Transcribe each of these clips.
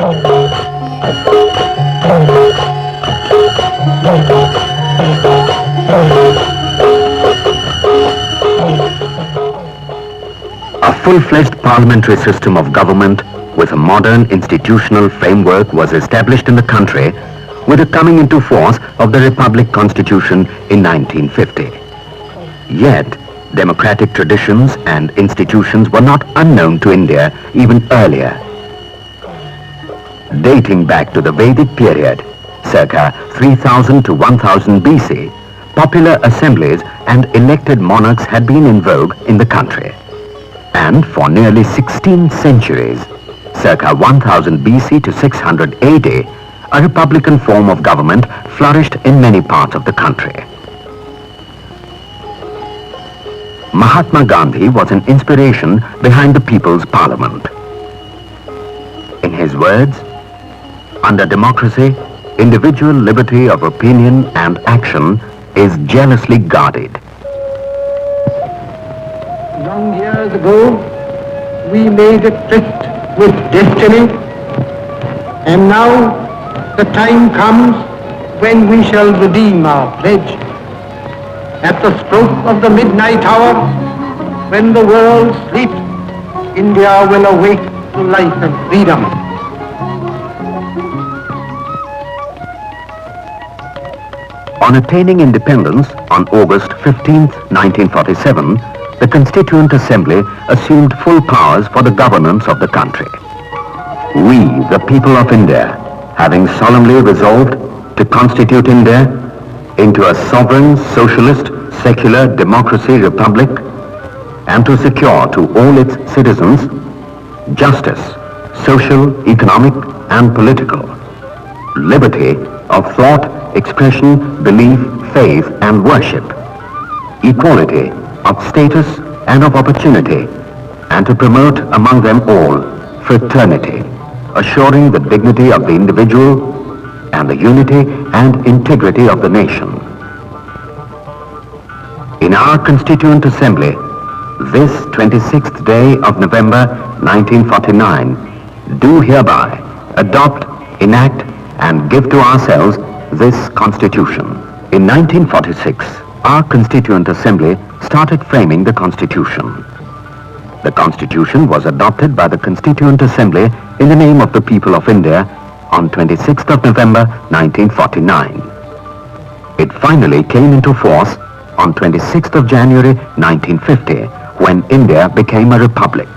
A full-fledged parliamentary system of government with a modern institutional framework was established in the country with the coming into force of the Republic Constitution in 1950. Yet, democratic traditions and institutions were not unknown to India even earlier. Dating back to the Vedic period, circa 3000 to 1000 BC, popular assemblies and elected monarchs had been in vogue in the country. And for nearly 16 centuries, circa 1000 BC to 600 AD, a republican form of government flourished in many parts of the country. Mahatma Gandhi was an inspiration behind the People's Parliament. In his words, under democracy, individual liberty of opinion and action is jealously guarded. Long years ago, we made a tryst with destiny, and now the time comes when we shall redeem our pledge. At the stroke of the midnight hour, when the world sleeps, India will awake to life and freedom. On attaining independence on August 15, 1947, the Constituent Assembly assumed full powers for the governance of the country. We, the people of India, having solemnly resolved to constitute India into a sovereign, socialist, secular democracy republic and to secure to all its citizens justice, social, economic and political, liberty of thought, expression, belief, faith and worship, equality of status and of opportunity, and to promote among them all fraternity, assuring the dignity of the individual and the unity and integrity of the nation. In our Constituent Assembly, this 26th day of November 1949, do hereby adopt, enact and give to ourselves this Constitution. In 1946, our Constituent Assembly started framing the Constitution. The Constitution was adopted by the Constituent Assembly in the name of the people of India on 26th of November 1949. It finally came into force on 26th of January 1950 when India became a republic.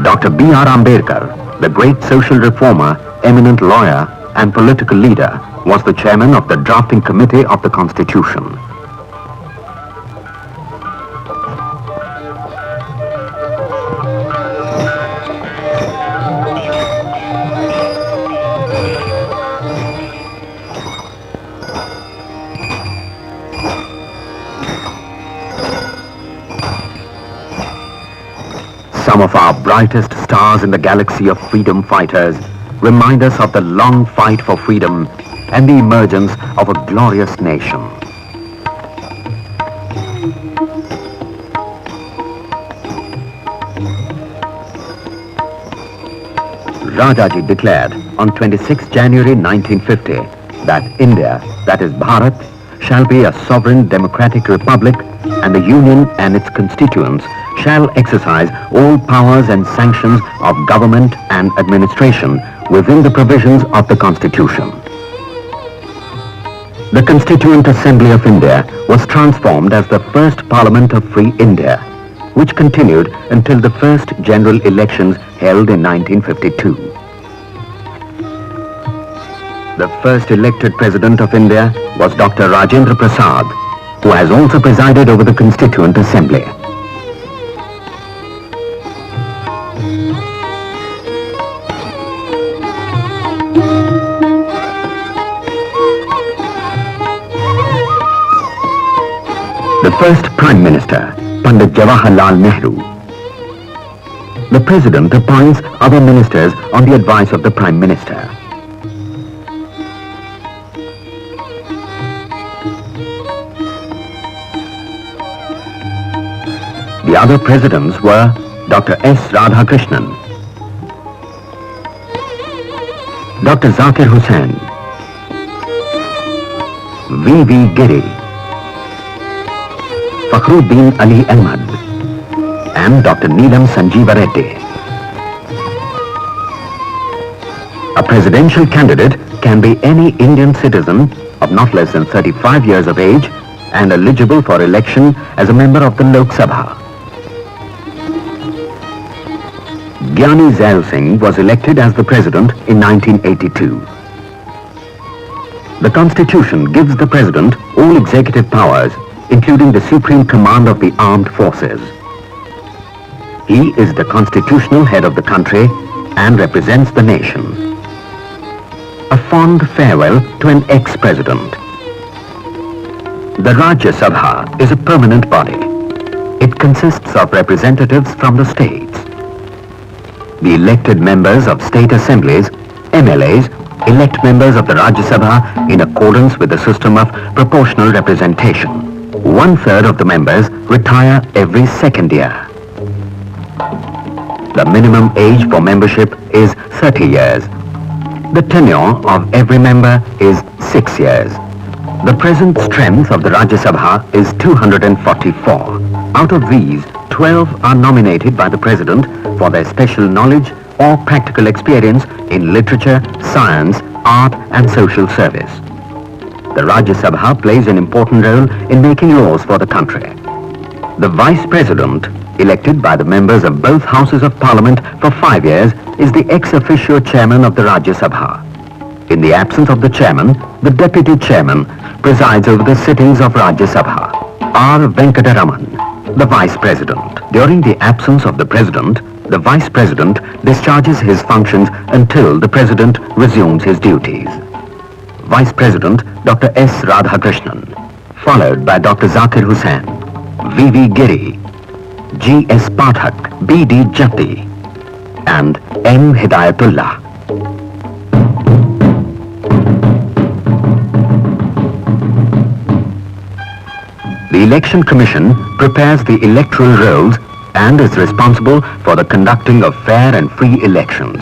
Dr. B.R. Ambedkar, the great social reformer, eminent lawyer and political leader, was the chairman of the drafting committee of the Constitution. Some of our brightest stars in the galaxy of freedom fighters remind us of the long fight for freedom and the emergence of a glorious nation. Rajaji declared on 26 January 1950 that India, that is Bharat, shall be a sovereign democratic republic and the Union and its constituents shall exercise all powers and sanctions of government and administration within the provisions of the Constitution. The Constituent Assembly of India was transformed as the first Parliament of Free India, which continued until the first general elections held in 1952. The first elected President of India was Dr. Rajendra Prasad, who has also presided over the Constituent Assembly. The first Prime Minister, Pandit Jawaharlal Nehru. The President appoints other ministers on the advice of the Prime Minister. The other presidents were Dr. S. Radhakrishnan, Dr. Zakir Hussain, V.V. Giri, Fakhruddin Ali Ahmad, and Dr. Neelam Sanjeeva Reddy. A presidential candidate can be any Indian citizen of not less than 35 years of age and eligible for election as a member of the Lok Sabha. Gyani Zail Singh was elected as the president in 1982. The Constitution gives the president all executive powers, including the supreme command of the armed forces. He is the constitutional head of the country and represents the nation. A fond farewell to an ex-president. The Rajya Sabha is a permanent body. It consists of representatives from the states. The elected members of state assemblies, MLAs, elect members of the Rajya Sabha in accordance with the system of proportional representation. 1/3 of the members retire every second year. The minimum age for membership is 30 years. The tenure of every member is 6 years. The present strength of the Rajya Sabha is 244. Out of these, 12 are nominated by the President for their special knowledge or practical experience in literature, science, art and social service. The Rajya Sabha plays an important role in making laws for the country. The Vice President, elected by the members of both Houses of Parliament for 5 years, is the ex officio chairman of the Rajya Sabha. In the absence of the chairman, the deputy chairman presides over the sittings of Rajya Sabha. R. Venkataraman, the Vice President. During the absence of the President, the Vice President discharges his functions until the President resumes his duties. Vice President Dr. S. Radhakrishnan, followed by Dr. Zakir Hussain, V.V. Giri, G. S. Pathak, B.D. Jatti, and M. Hidayatullah. The Election Commission prepares the electoral rolls and is responsible for the conducting of fair and free elections.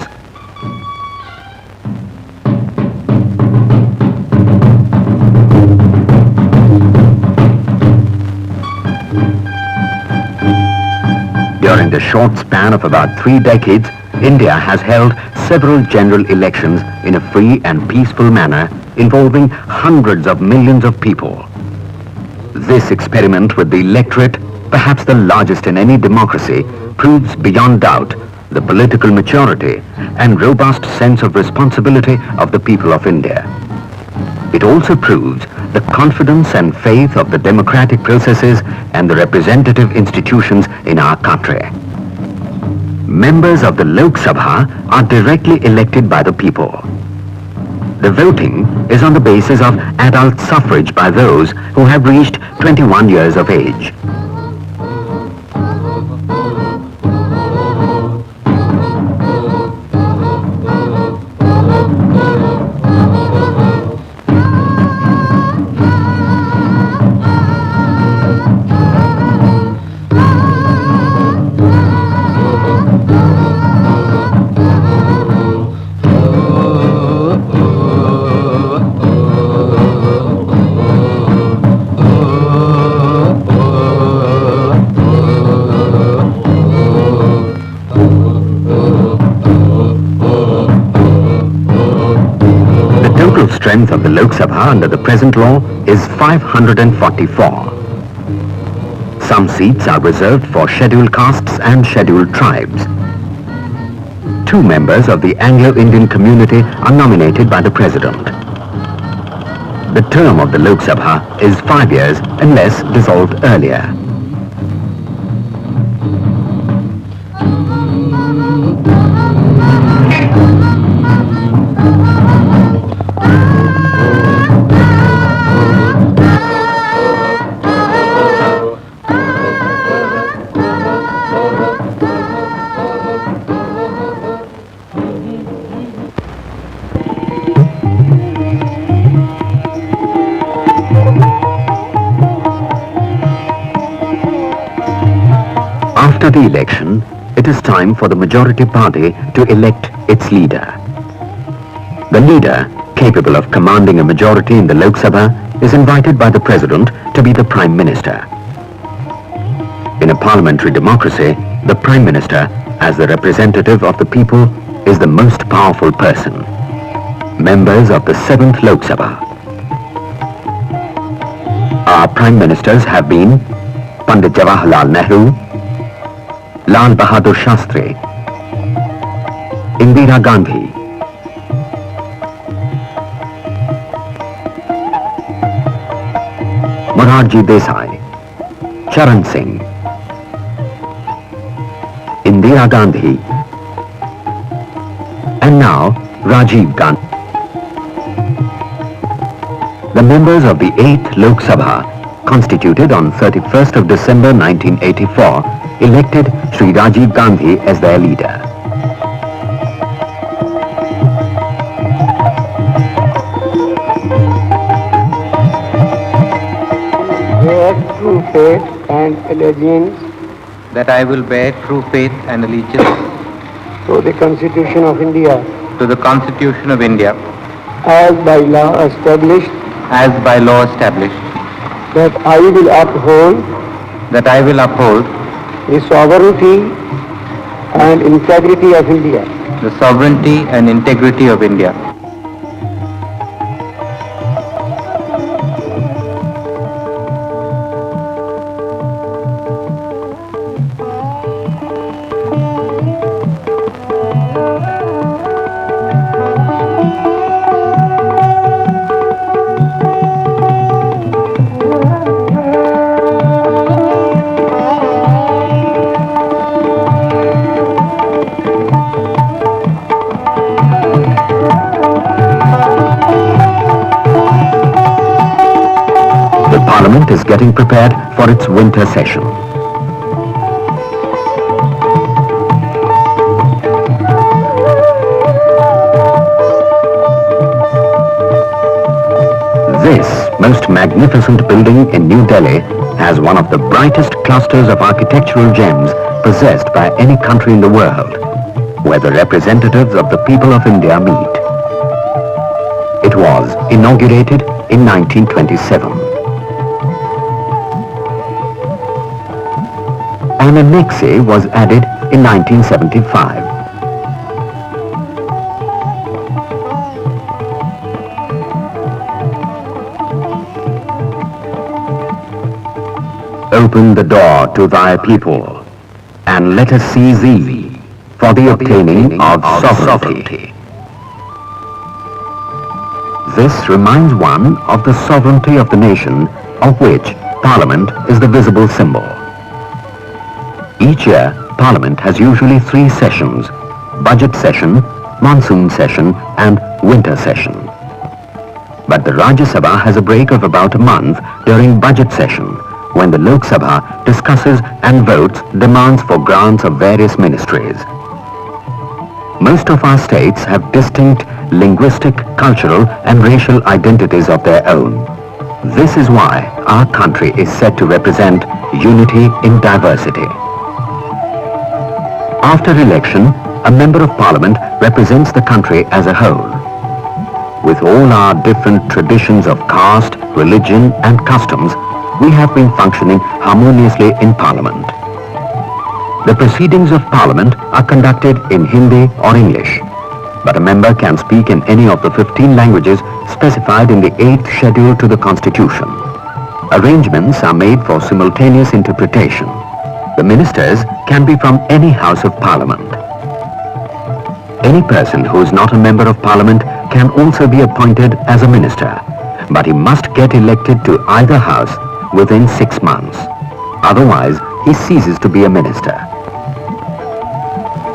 During the short span of about 3 decades, India has held several general elections in a free and peaceful manner involving hundreds of millions of people. This experiment with the electorate, perhaps the largest in any democracy, proves beyond doubt the political maturity and robust sense of responsibility of the people of India. It also proves the confidence and faith of the democratic processes and the representative institutions in our country. Members of the Lok Sabha are directly elected by the people. The voting is on the basis of adult suffrage by those who have reached 21 years of age. Strength of the Lok Sabha under the present law is 544. Some seats are reserved for scheduled castes and scheduled tribes. 2 members of the Anglo-Indian community are nominated by the President. The term of the Lok Sabha is 5 years unless dissolved earlier. After the election, it is time for the majority party to elect its leader. The leader, capable of commanding a majority in the Lok Sabha, is invited by the President to be the Prime Minister. In a parliamentary democracy, the Prime Minister, as the representative of the people, is the most powerful person. Members of the 7th Lok Sabha. Our Prime Ministers have been Pandit Jawaharlal Nehru, Lal Bahadur Shastri, Indira Gandhi, Morarji Desai, Charan Singh, Indira Gandhi, and now Rajiv Gandhi. The members of the 8th Lok Sabha, constituted on 31st of December 1984, elected Shri Rajiv Gandhi as their leader. Bear true faith and allegiance that I will bear true faith and allegiance to the Constitution of India to the Constitution of India as by law established, that I will uphold the sovereignty and integrity of India, the sovereignty and integrity of India. Parliament is getting prepared for its winter session. This most magnificent building in New Delhi has one of the brightest clusters of architectural gems possessed by any country in the world, where the representatives of the people of India meet. It was inaugurated in 1927. An annex was added in 1975. Open the door to thy people, and let us see thee for the obtaining of sovereignty. This reminds one of the sovereignty of the nation, of which Parliament is the visible symbol. Each year, Parliament has usually 3 sessions: budget session, monsoon session and winter session. But the Rajya Sabha has a break of about a month during budget session, when the Lok Sabha discusses and votes demands for grants of various ministries. Most of our states have distinct linguistic, cultural and racial identities of their own. This is why our country is said to represent unity in diversity. After election, a member of Parliament represents the country as a whole. With all our different traditions of caste, religion and customs, we have been functioning harmoniously in Parliament. The proceedings of Parliament are conducted in Hindi or English, but a member can speak in any of the 15 languages specified in the 8th schedule to the Constitution. Arrangements are made for simultaneous interpretation. The ministers can be from any House of Parliament. Any person who is not a member of Parliament can also be appointed as a minister, but he must get elected to either house within 6 months. Otherwise, he ceases to be a minister.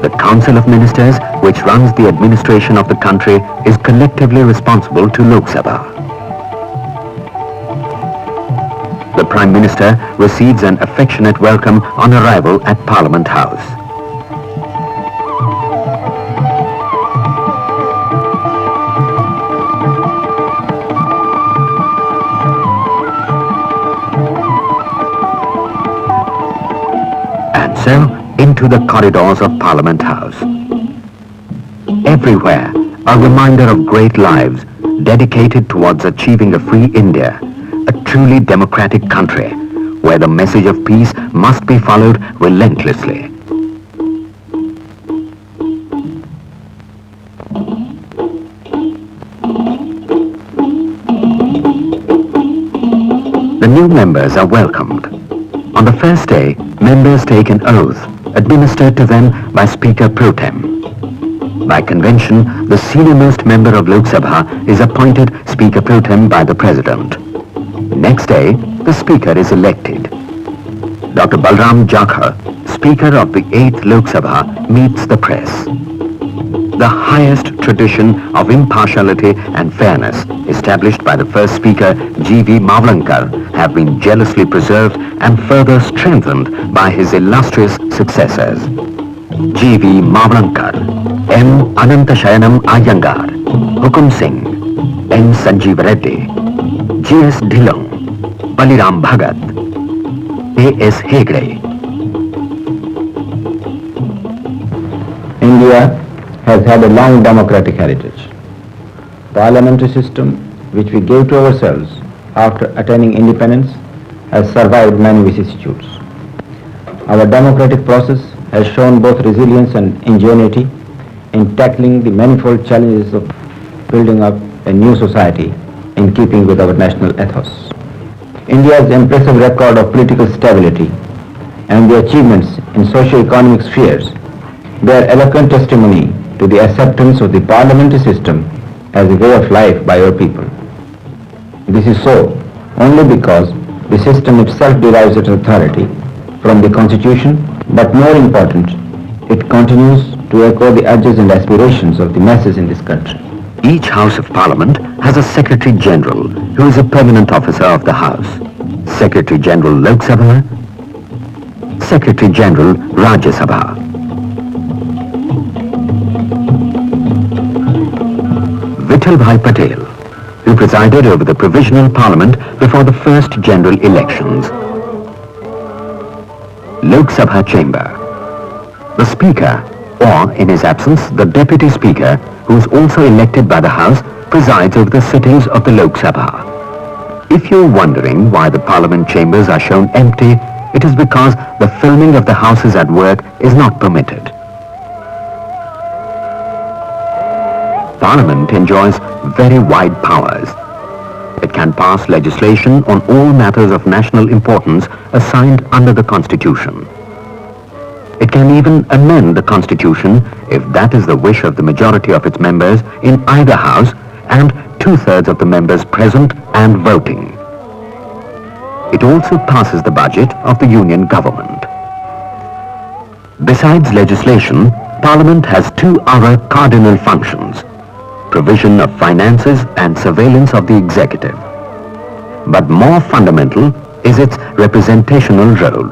The Council of Ministers, which runs the administration of the country, is collectively responsible to Lok Sabha. The Prime Minister receives an affectionate welcome on arrival at Parliament House. And so, into the corridors of Parliament House. Everywhere, a reminder of great lives dedicated towards achieving a free India, a truly democratic country, where the message of peace must be followed relentlessly. The new members are welcomed. On the first day, members take an oath administered to them by Speaker Pro Tem. By convention, the senior-most member of Lok Sabha is appointed Speaker Pro Tem by the President. Next day, the Speaker is elected. Dr. Balram Jakhar, Speaker of the 8th Lok Sabha, meets the press. The highest tradition of impartiality and fairness established by the first Speaker, G.V. Mavlankar, have been jealously preserved and further strengthened by his illustrious successors. G.V. Mavlankar, M. Anantashayanam Iyengar, Hukum Singh, N. Sanjeev Reddy, G.S. Dhillon, Baliram Bhagat, A.S. Hegde. India has had a long democratic heritage. Parliamentary system, which we gave to ourselves after attaining independence, has survived many vicissitudes. Our democratic process has shown both resilience and ingenuity in tackling the manifold challenges of building up a new society in keeping with our national ethos. India's impressive record of political stability and the achievements in socio-economic spheres bear eloquent testimony to the acceptance of the parliamentary system as a way of life by our people. This is so only because the system itself derives its authority from the Constitution, but more important, it continues to echo the urges and aspirations of the masses in this country. Each House of Parliament has a Secretary General who is a permanent officer of the House. Secretary General Lok Sabha, Secretary General Rajya Sabha. Vittal Bhai Patel, who presided over the Provisional Parliament before the first general elections. Lok Sabha Chamber. The Speaker, or in his absence, the Deputy Speaker, who is also elected by the House, presides over the sittings of the Lok Sabha. If you're wondering why the Parliament chambers are shown empty, it is because the filming of the Houses at work is not permitted. Parliament enjoys very wide powers. It can pass legislation on all matters of national importance assigned under the Constitution. It can even amend the Constitution if that is the wish of the majority of its members in either House and 2/3 of the members present and voting. It also passes the budget of the Union government. Besides legislation, Parliament has two other cardinal functions: provision of finances and surveillance of the executive. But more fundamental is its representational role.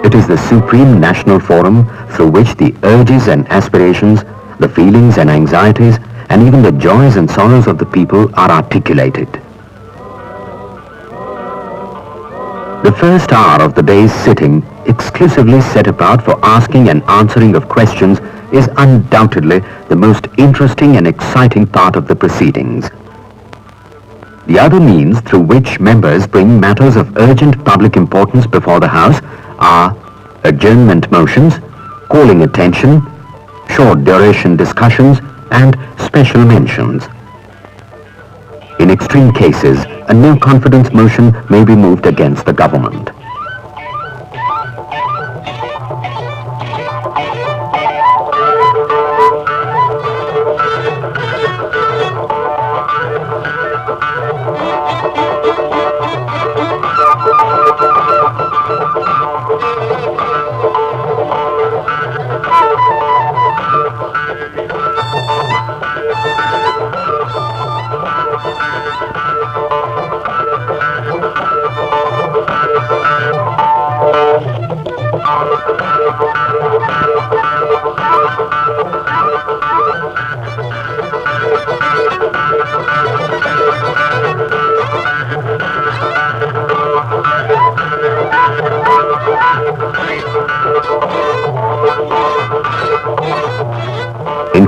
It is the supreme national forum through which the urges and aspirations, the feelings and anxieties, and even the joys and sorrows of the people are articulated. The first hour of the day's sitting, exclusively set apart for asking and answering of questions, is undoubtedly the most interesting and exciting part of the proceedings. The other means through which members bring matters of urgent public importance before the House are adjournment motions, calling attention, short duration discussions, and special mentions. In extreme cases, a no confidence motion may be moved against the government.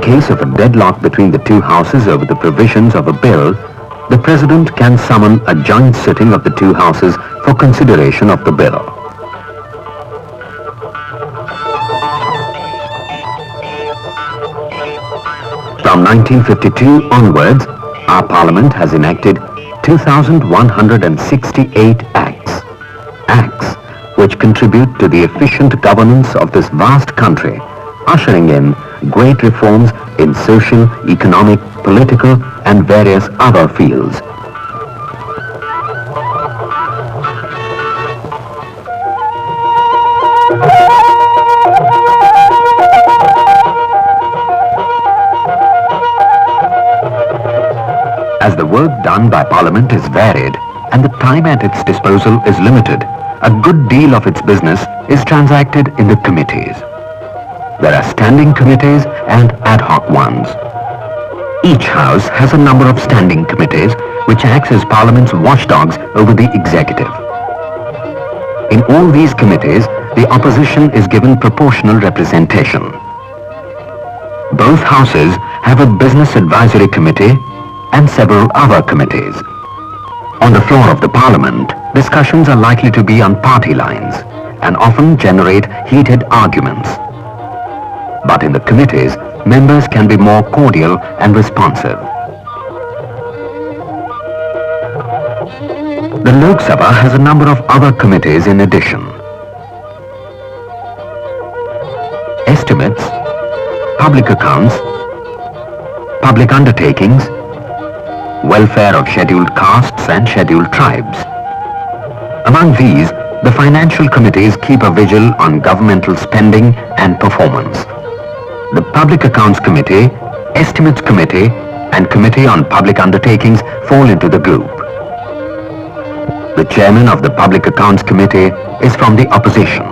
case of a deadlock between the two houses over the provisions of a bill, the President can summon a joint sitting of the two houses for consideration of the bill. From 1952 onwards, our Parliament has enacted 2,168 acts. Acts which contribute to the efficient governance of this vast country, ushering in great reforms in social, economic, political and various other fields. As the work done by Parliament is varied and the time at its disposal is limited, a good deal of its business is transacted in the committees. There are standing committees and ad hoc ones. Each house has a number of standing committees which acts as Parliament's watchdogs over the executive. In all these committees, the opposition is given proportional representation. Both houses have a business advisory committee and several other committees. On the floor of the Parliament, discussions are likely to be on party lines and often generate heated arguments. But in the committees, members can be more cordial and responsive. The Lok Sabha has a number of other committees in addition. Estimates, public accounts, public undertakings, welfare of scheduled castes and scheduled tribes. Among these, the financial committees keep a vigil on governmental spending and performance. The Public Accounts Committee, Estimates Committee and Committee on Public Undertakings fall into the group. The chairman of the Public Accounts Committee is from the opposition.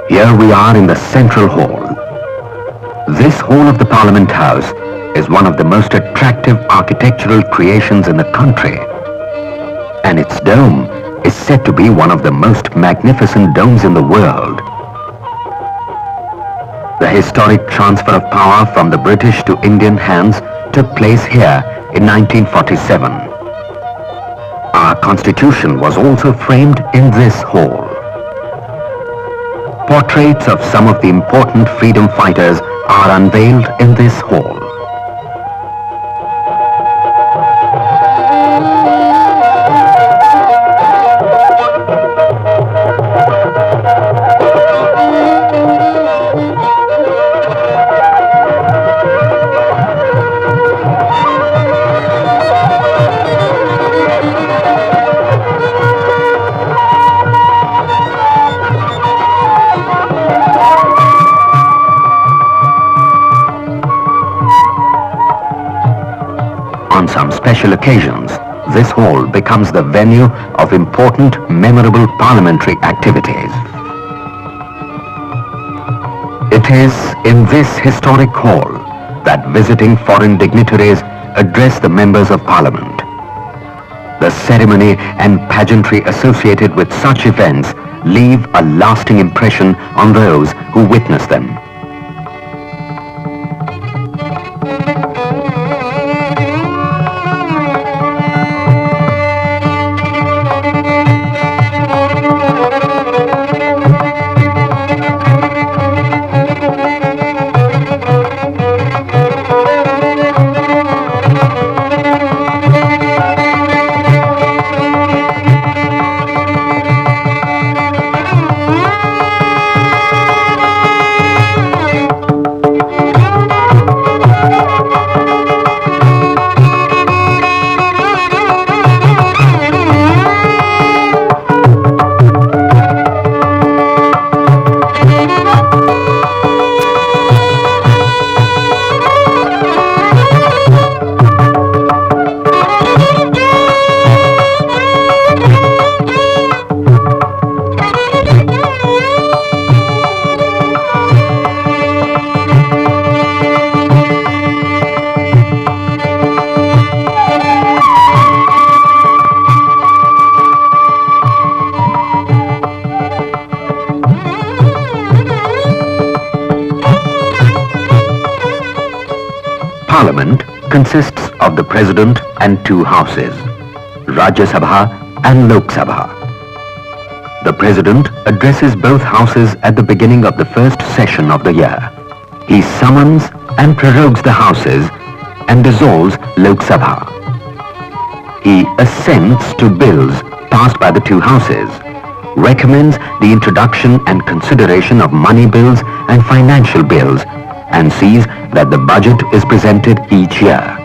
Here we are in the Central Hall. This hall of the Parliament House is one of the most attractive architectural creations in the country, and its dome is said to be one of the most magnificent domes in the world. The historic transfer of power from the British to Indian hands took place here in 1947. Our Constitution was also framed in this hall. Portraits of some of the important freedom fighters are unveiled in this hall. On some special occasions, this hall becomes the venue of important, memorable parliamentary activities. It is in this historic hall that visiting foreign dignitaries address the members of Parliament. The ceremony and pageantry associated with such events leave a lasting impression on those who witness them. Parliament consists of the President and two houses, Rajya Sabha and Lok Sabha. The President addresses both houses at the beginning of the first session of the year. He summons and prorogues the houses and dissolves Lok Sabha. He assents to bills passed by the two houses, recommends the introduction and consideration of money bills and financial bills, and sees that the budget is presented each year.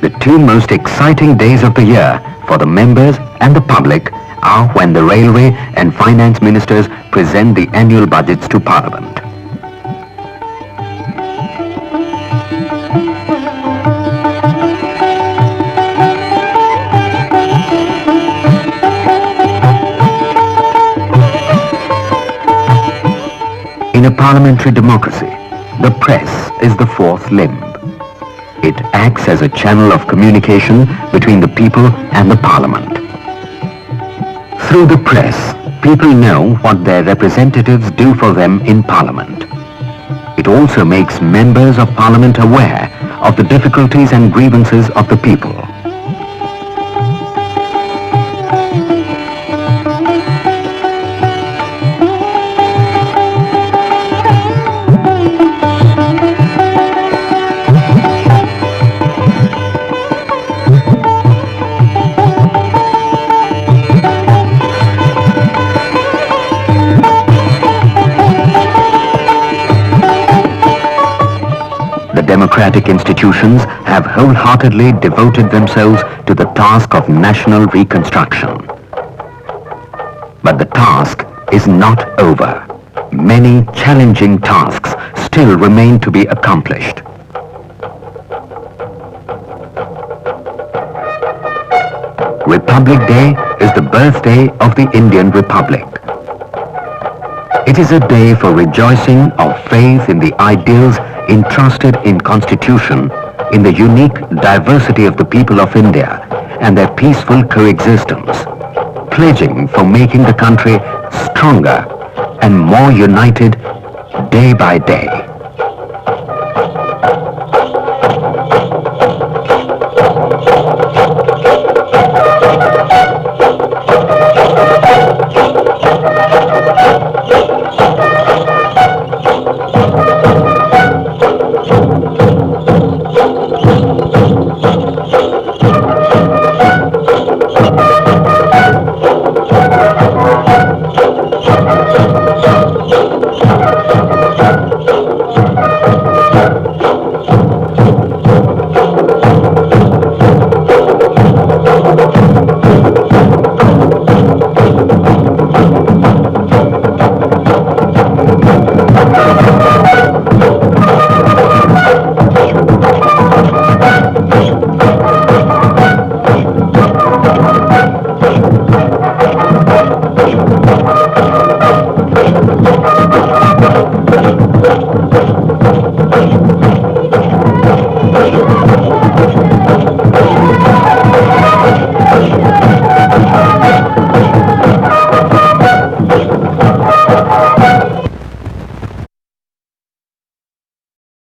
The two most exciting days of the year for the members and the public are when the railway and finance ministers present the annual budgets to Parliament. In a parliamentary democracy, the press is the fourth limb. It acts as a channel of communication between the people and the Parliament. Through the press, people know what their representatives do for them in Parliament. It also makes members of Parliament aware of the difficulties and grievances of the people. Democratic institutions have wholeheartedly devoted themselves to the task of national reconstruction. But the task is not over. Many challenging tasks still remain to be accomplished. Republic Day is the birthday of the Indian Republic. It is a day for rejoicing of faith in the ideals entrusted in Constitution, in the unique diversity of the people of India and their peaceful coexistence, pledging for making the country stronger and more united day by day.